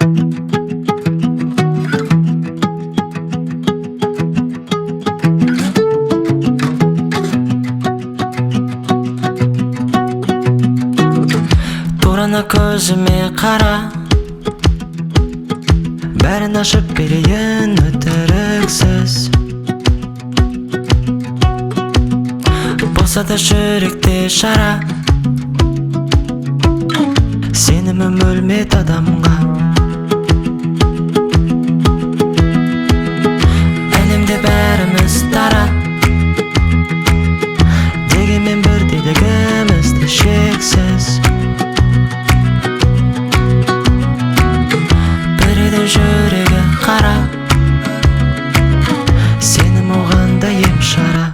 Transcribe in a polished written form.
Турана көзіме қара, бәрін ашып берейін өтіріксіз. Болса да жүректе шара, сенімім өлмеді адамға. Әлемде бәріміз дара, дегенмен бірдейлігіміз де шексіз. Біреудің жүрегі қара, сенім оған да ем шара.